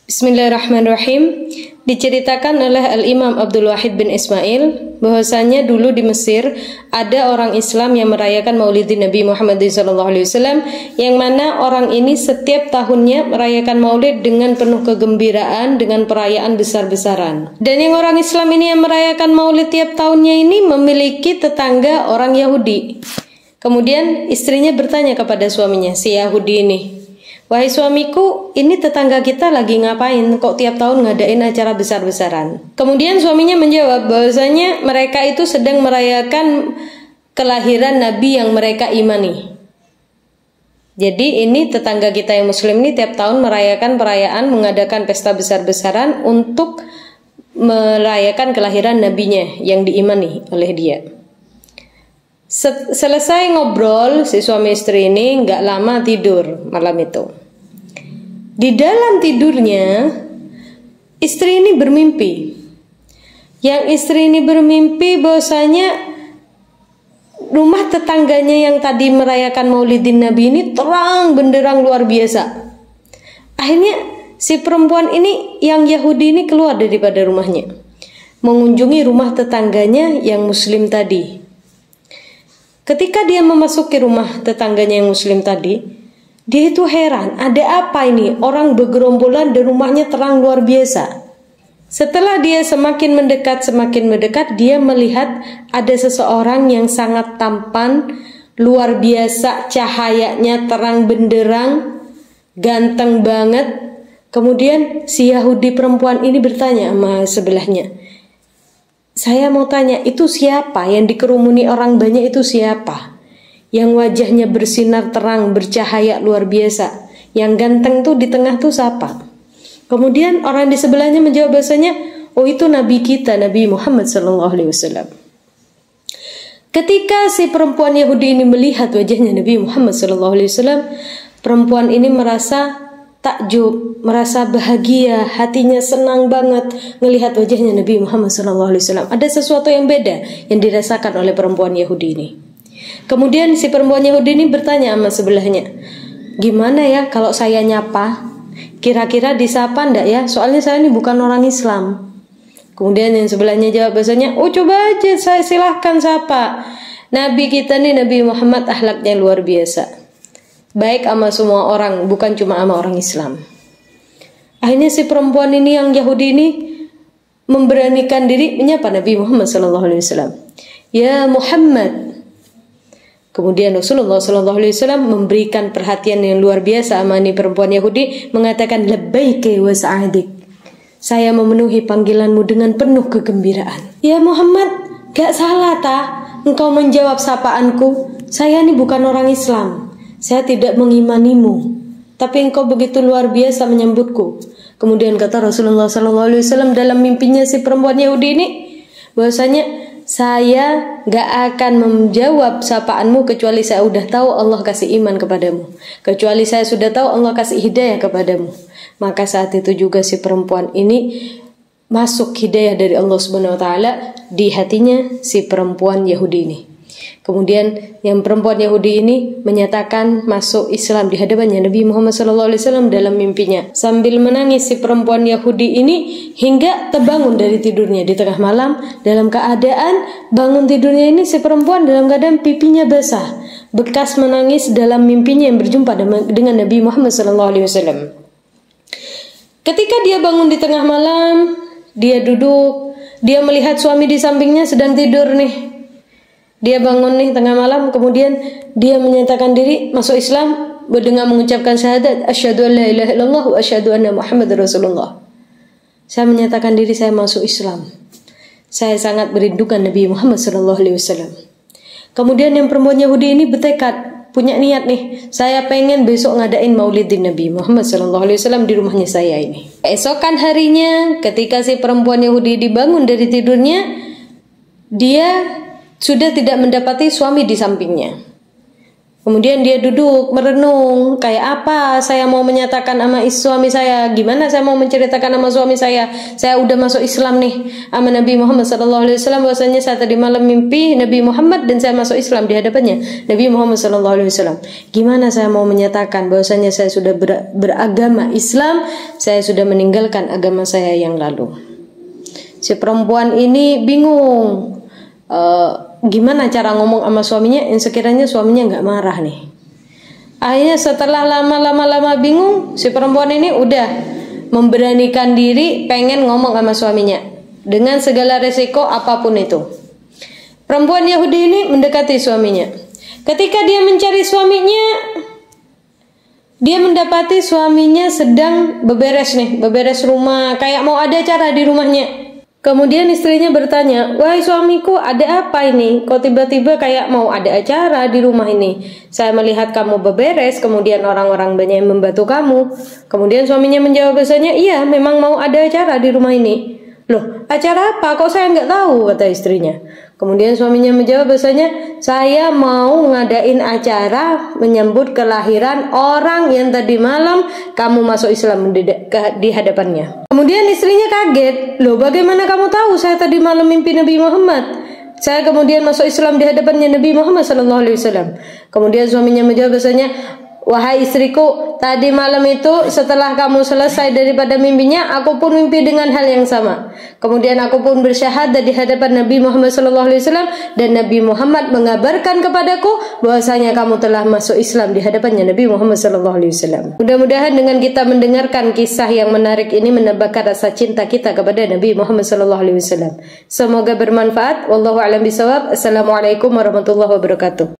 Bismillahirrahmanirrahim. Diceritakan oleh Al-Imam Abdul Wahid bin Ismail bahwasanya dulu di Mesir ada orang Islam yang merayakan Maulidin Nabi Muhammad SAW, yang mana orang ini setiap tahunnya merayakan Maulid dengan penuh kegembiraan, dengan perayaan besar-besaran. Dan yang orang Islam ini yang merayakan Maulid tiap tahunnya ini memiliki tetangga orang Yahudi. Kemudian istrinya bertanya kepada suaminya, si Yahudi ini, "Wahai suamiku, ini tetangga kita lagi ngapain? Kok tiap tahun ngadain acara besar-besaran?" Kemudian suaminya menjawab bahwasanya mereka itu sedang merayakan kelahiran Nabi yang mereka imani. Jadi ini tetangga kita yang Muslim ini tiap tahun merayakan perayaan, mengadakan pesta besar-besaran untuk merayakan kelahiran Nabinya yang diimani oleh dia. Selesai ngobrol, si suami istri ini nggak lama tidur malam itu. Di dalam tidurnya, istri ini bermimpi. Yang istri ini bermimpi bahwasanya rumah tetangganya yang tadi merayakan Maulidin Nabi ini terang benderang luar biasa. Akhirnya si perempuan ini yang Yahudi ini keluar daripada rumahnya, mengunjungi rumah tetangganya yang Muslim tadi. Ketika dia memasuki rumah tetangganya yang Muslim tadi, dia itu heran, ada apa ini? Orang bergerombolan dan rumahnya terang luar biasa. Setelah dia semakin mendekat, dia melihat ada seseorang yang sangat tampan, luar biasa, cahayanya terang benderang, ganteng banget. Kemudian si Yahudi perempuan ini bertanya sama sebelahnya, "Saya mau tanya, itu siapa? Yang dikerumuni orang banyak itu siapa? Yang wajahnya bersinar terang, bercahaya luar biasa, yang ganteng tuh di tengah tuh siapa?" Kemudian orang di sebelahnya menjawab bahasanya, "Oh, itu Nabi kita, Nabi Muhammad SAW." Ketika si perempuan Yahudi ini melihat wajahnya Nabi Muhammad SAW, perempuan ini merasa takjub, merasa bahagia, hatinya senang banget melihat wajahnya Nabi Muhammad SAW. Ada sesuatu yang beda yang dirasakan oleh perempuan Yahudi ini. Kemudian si perempuan Yahudi ini bertanya sama sebelahnya, "Gimana ya kalau saya nyapa? Kira-kira disapa ndak ya? Soalnya saya ini bukan orang Islam." Kemudian yang sebelahnya jawab bahasanya, "Oh, coba aja, saya silahkan sapa. Nabi kita nih, Nabi Muhammad, akhlaknya luar biasa. Baik sama semua orang, bukan cuma sama orang Islam." Akhirnya si perempuan ini yang Yahudi ini memberanikan diri menyapa Nabi Muhammad SAW. "Ya Muhammad." Kemudian Rasulullah SAW memberikan perhatian yang luar biasa sama ini perempuan Yahudi, mengatakan, "Labbaika wa sa'adik." Saya memenuhi panggilanmu dengan penuh kegembiraan. "Ya Muhammad, gak salah engkau menjawab sapaanku. Saya ini bukan orang Islam. Saya tidak mengimanimu, tapi engkau begitu luar biasa menyambutku." Kemudian kata Rasulullah SAW dalam mimpinya si perempuan Yahudi ini, bahwasanya, "Saya gak akan menjawab sapaanmu kecuali saya sudah tahu Allah kasih iman kepadamu, kecuali saya sudah tahu Allah kasih hidayah kepadamu." Maka saat itu juga si perempuan ini masuk hidayah dari Allah Subhanahu wa taala di hatinya si perempuan Yahudi ini. Kemudian yang perempuan Yahudi ini menyatakan masuk Islam di hadapannya Nabi Muhammad SAW dalam mimpinya. Sambil menangis si perempuan Yahudi ini hingga terbangun dari tidurnya di tengah malam. Dalam keadaan bangun tidurnya ini si perempuan dalam keadaan pipinya basah, bekas menangis dalam mimpinya yang berjumpa dengan Nabi Muhammad SAW. Ketika dia bangun di tengah malam, dia duduk, dia melihat suami di sampingnya sedang tidur nih. Dia bangun nih tengah malam, kemudian dia menyatakan diri masuk Islam dengan mengucapkan syahadat, "Asyhadu an la ilaha illallah wa asyhadu anna Muhammadar Rasulullah." Saya menyatakan diri saya masuk Islam. Saya sangat merindukan Nabi Muhammad SAW. Kemudian yang perempuan Yahudi ini bertekad, punya niat nih, saya pengen besok ngadain Maulidin Nabi Muhammad SAW di rumahnya saya ini. Esokan harinya, ketika si perempuan Yahudi dibangun dari tidurnya, dia sudah tidak mendapati suami di sampingnya. Kemudian dia duduk merenung, kayak apa saya mau menyatakan sama suami saya, gimana saya mau menceritakan sama suami saya udah masuk Islam nih sama Nabi Muhammad SAW, bahwasanya saya tadi malam mimpi Nabi Muhammad dan saya masuk Islam di hadapannya Nabi Muhammad SAW. Gimana saya mau menyatakan bahwasanya saya sudah beragama Islam, saya sudah meninggalkan agama saya yang lalu. Si perempuan ini bingung, gimana cara ngomong sama suaminya yang sekiranya suaminya nggak marah nih. Akhirnya setelah lama bingung, si perempuan ini udah memberanikan diri pengen ngomong sama suaminya dengan segala resiko apapun itu. Perempuan Yahudi ini mendekati suaminya. Ketika dia mencari suaminya, dia mendapati suaminya sedang beberes rumah, kayak mau ada acara di rumahnya. Kemudian istrinya bertanya, wahai suamiku, ada apa ini? Kok tiba-tiba kayak mau ada acara di rumah ini? Saya melihat kamu beberes, kemudian orang-orang banyak yang membantu kamu. Kemudian suaminya menjawab bahasanya, iya memang mau ada acara di rumah ini. Loh, acara apa? Kok saya nggak tahu? Kata istrinya. Kemudian suaminya menjawab bahasanya, saya mau ngadain acara menyambut kelahiran orang yang tadi malam kamu masuk Islam di hadapannya. Kemudian istrinya kaget, loh bagaimana kamu tahu saya tadi malam mimpi Nabi Muhammad? Saya kemudian masuk Islam di hadapannya Nabi Muhammad SAW. Kemudian suaminya menjawab bahasanya, wahai istriku, tadi malam itu setelah kamu selesai daripada mimpinya, aku pun mimpi dengan hal yang sama. Kemudian aku pun bersyahadat di hadapan Nabi Muhammad SAW, dan Nabi Muhammad mengabarkan kepadaku bahwasanya kamu telah masuk Islam di hadapannya Nabi Muhammad SAW. Mudah-mudahan dengan kita mendengarkan kisah yang menarik ini menambahkan rasa cinta kita kepada Nabi Muhammad SAW. Semoga bermanfaat. Wallahu a'lam bishawab. Assalamualaikum warahmatullahi wabarakatuh.